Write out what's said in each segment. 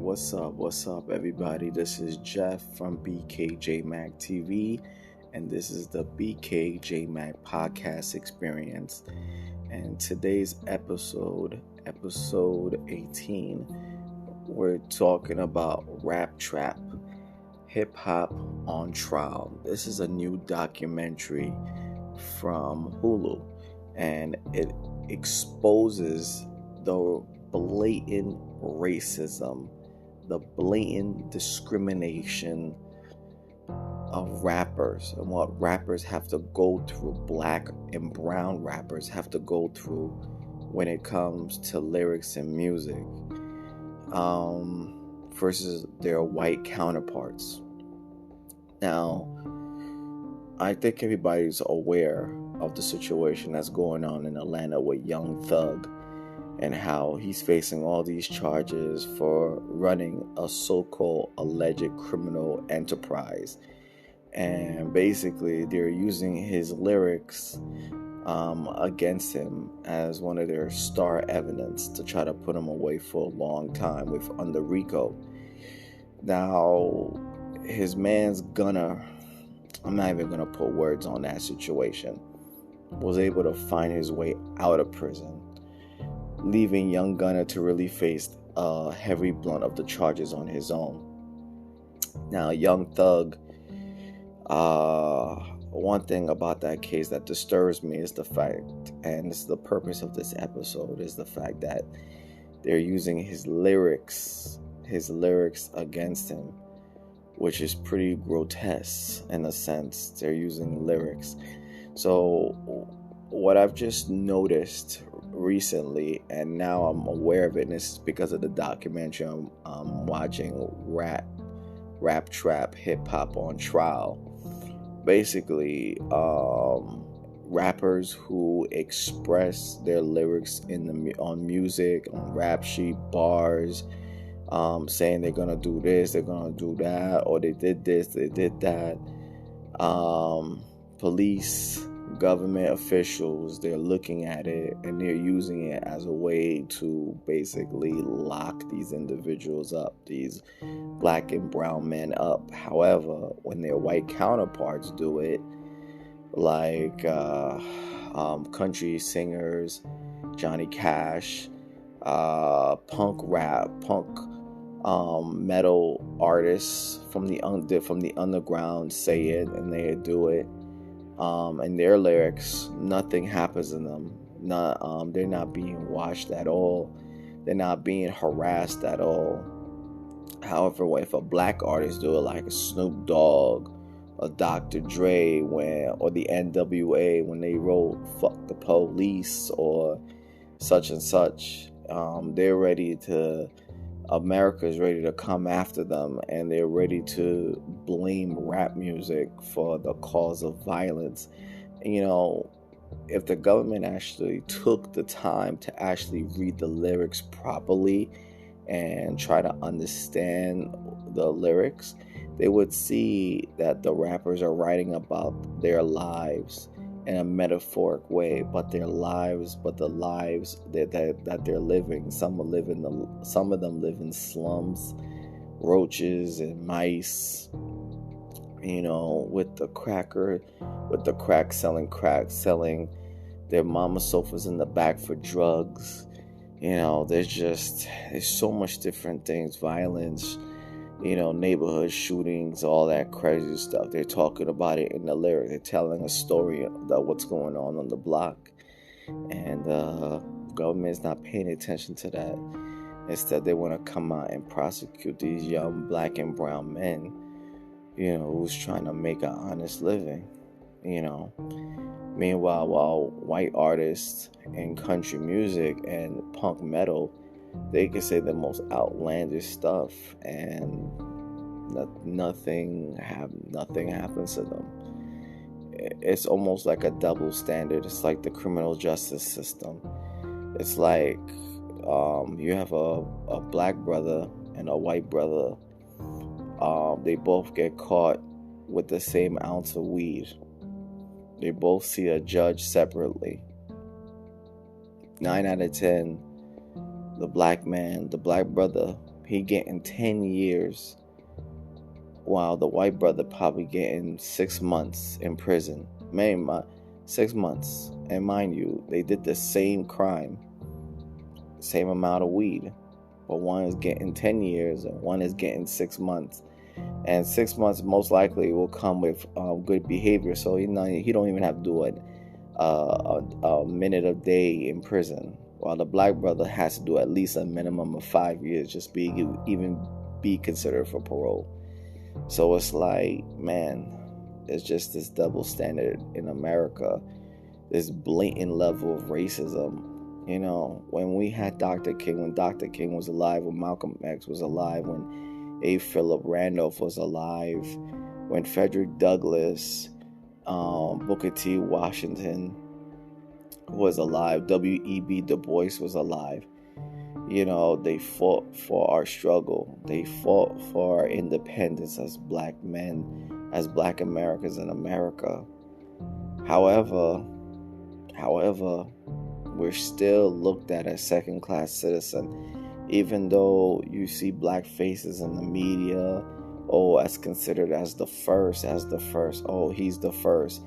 What's up, everybody? This is Jeff from BKJmacTV, and this is the BKJmac podcast experience. And today's episode 18, we're talking about Rap Trap, Hip Hop on Trial. This is a new documentary from Hulu, and it exposes the blatant racism, the blatant discrimination of rappers, and what rappers have to go through, black and brown rappers have to go through when it comes to lyrics and music, versus their white counterparts. Now, I think everybody's aware of the situation that's going on in Atlanta with Young Thug, and how he's facing all these charges for running a so-called alleged criminal enterprise. And basically, they're using his lyrics against him as one of their star evidence to try to put him away for a long time under RICO. Now, his man's Gunna, I'm not even gonna put words on that situation, was able to find his way out of prison, leaving Young Gunna to really face a heavy blunt of the charges on his own. Now, Young Thug, one thing about that case that disturbs me is the fact, and this is the purpose of this episode, is the fact that they're using his lyrics against him, which is pretty grotesque in a sense. They're using lyrics. So what I've just noticed recently, and now I'm aware of it, and this is because of the documentary I'm watching, Rap Trap, Hip Hop on Trial. Basically, rappers who express their lyrics on music, on rap sheet, bars, saying they're gonna do this, they're gonna do that, or they did this, they did that. Police, government officials, they're looking at it and they're using it as a way to basically lock these individuals up, these black and brown men up. However, when their white counterparts do it, like country singers, Johnny Cash, punk metal artists from the underground say it and they do it. And their lyrics, nothing happens in them. They're not being watched at all. They're not being harassed at all. However, if a black artist do it, like a Snoop Dogg, a Dr. Dre, or the NWA, when they wrote "Fuck the Police" or such and such, America's ready to come after them, and they're ready to blame rap music for the cause of violence. You know, if the government actually took the time to actually read the lyrics properly and try to understand the lyrics, they would see that the rappers are writing about their lives in a metaphoric way, but the lives that they're living. Some of them live in slums, roaches and mice. You know, with the crack selling their mama sofas in the back for drugs. You know, there's so much different things, violence. You know, neighborhood shootings, all that crazy stuff. They're talking about it in the lyrics. They're telling a story about what's going on the block. And the government's not paying attention to that. Instead, they want to come out and prosecute these young black and brown men, you know, who's trying to make an honest living, you know. Meanwhile, while white artists in country music and punk metal, they can say the most outlandish stuff, and nothing happens to them. It's almost like a double standard. It's like the criminal justice system. It's like you have a black brother and a white brother. They both get caught with the same ounce of weed. They both see a judge separately. 9 out of 10, the black brother, he getting 10 years, while the white brother probably getting 6 months in prison. 6 months. And mind you, they did the same crime, same amount of weed, but one is getting 10 years and one is getting 6 months. And 6 months most likely will come with good behavior, so he don't even have to do a minute a day in prison, while the black brother has to do at least a minimum of 5 years just even be considered for parole. So it's like, man, it's just this double standard in America, this blatant level of racism. You know, when we had Dr. King, when Dr. King was alive, when Malcolm X was alive, when A. Philip Randolph was alive, when Frederick Douglass, Booker T. Washington was alive, W.E.B. Du Bois was alive. You know, they fought for our struggle. They fought for our independence as black men, as black Americans in America. However, we're still looked at as second-class citizen, even though you see black faces in the media, as considered as the first, oh, he's the first.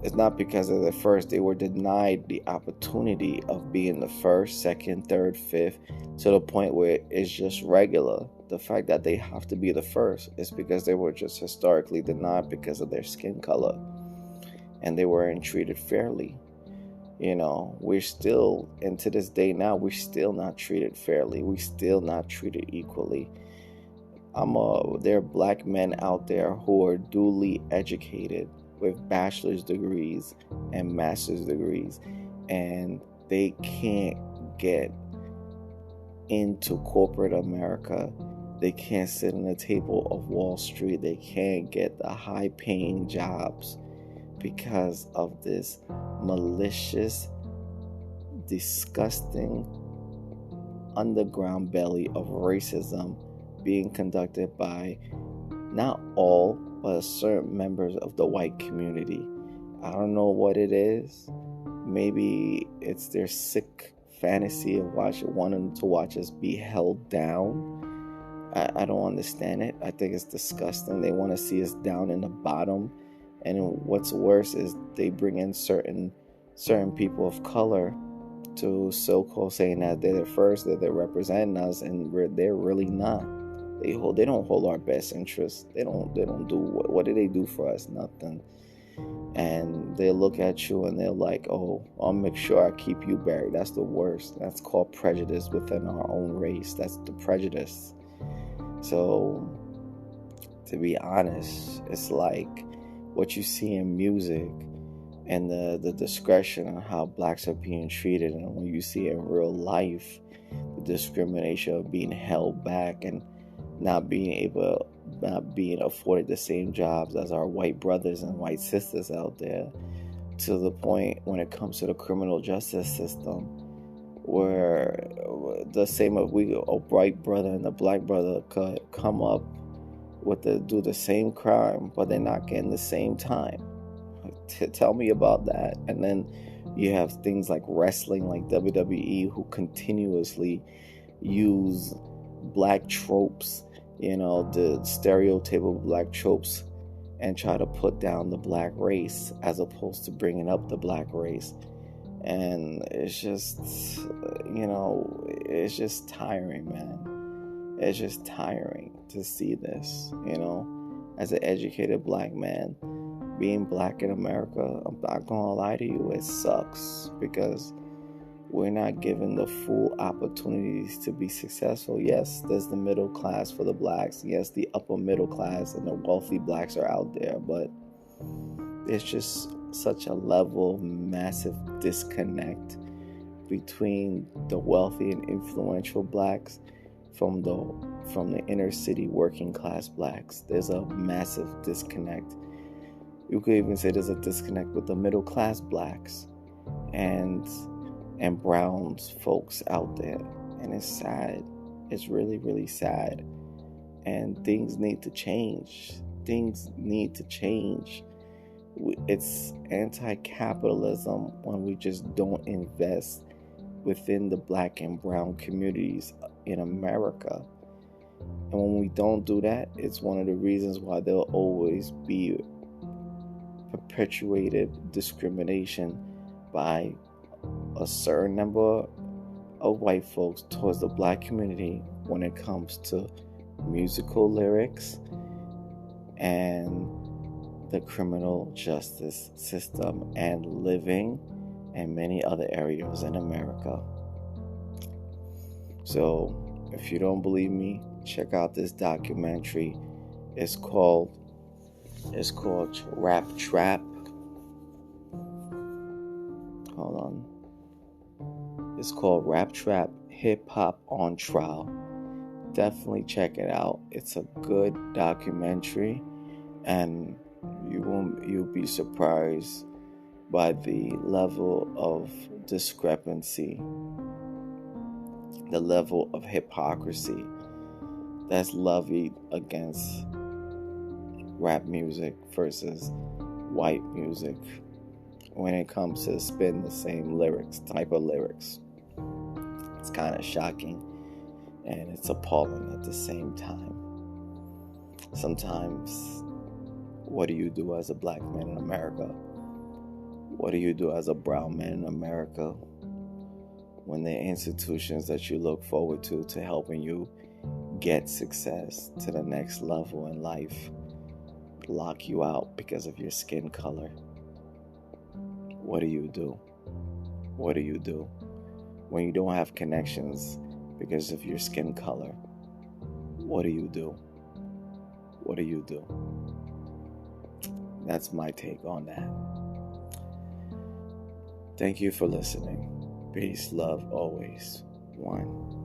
It's not because they're the first. They were denied the opportunity of being the first, second, third, fifth, to the point where it's just regular. The fact that they have to be the first is because they were just historically denied because of their skin color, and they weren't treated fairly. You know, we're still, and to this day now, we're still not treated fairly. We're still not treated equally. There are black men out there who are duly educated with bachelor's degrees and master's degrees, and they can't get into corporate America. They can't sit on the table of Wall Street. They can't get the high-paying jobs because of this malicious, disgusting underground belly of racism being conducted by not all, but certain members of the white community. I don't know what it is. Maybe it's their sick fantasy of wanting to watch us be held down. I don't understand it. I think it's disgusting. They want to see us down in the bottom. And what's worse is they bring in certain people of color to so-called saying that they're the first, that they're representing us, and they're really not. They don't hold our best interests. They don't do what do they do for us? Nothing. And they look at you and they're like, oh, I'll make sure I keep you buried. That's the worst. That's called prejudice within our own race. That's the prejudice. So, to be honest, it's like what you see in music and the discretion on how blacks are being treated, and when you see in real life, the discrimination of being held back and not being afforded the same jobs as our white brothers and white sisters out there, to the point when it comes to the criminal justice system, where the same a white brother and a black brother could come up do the same crime, but they're not getting the same time. Tell me about that. And then you have things like wrestling, like WWE, who continuously use black tropes, the stereotypical black tropes, and try to put down the black race as opposed to bringing up the black race. And it's just, it's just tiring, man. It's just tiring to see this, as an educated black man. Being black in America, I'm not gonna lie to you, it sucks, because we're not given the full opportunities to be successful. Yes, there's the middle class for the blacks. Yes, the upper middle class and the wealthy blacks are out there, but it's just such a level of massive disconnect between the wealthy and influential blacks from the inner city working class blacks. There's a massive disconnect. You could even say there's a disconnect with the middle class blacks and browns folks out there. And it's sad. It's really, really sad. And things need to change. It's anti-capitalism when we just don't invest within the black and brown communities in America. And when we don't do that, it's one of the reasons why there'll always be perpetuated discrimination by a certain number of white folks towards the black community when it comes to musical lyrics and the criminal justice system and living in many other areas in America. So if you don't believe me, check out this documentary. It's called Rap Trap. Hold on. It's called Rap Trap Hip Hop on Trial. Definitely check it out. It's a good documentary, and you'll be surprised by the level of discrepancy, the level of hypocrisy that's levied against rap music versus white music when it comes to spitting the same type of lyrics. It's kind of shocking and it's appalling at the same time. Sometimes, what do you do as a black man in America? What do you do as a brown man in America when the institutions that you look forward to helping you get success to the next level in life lock you out because of your skin color? What do you do? What do you do when you don't have connections because of your skin color? What do you do? What do you do? That's my take on that. Thank you for listening. Peace, love, always. One.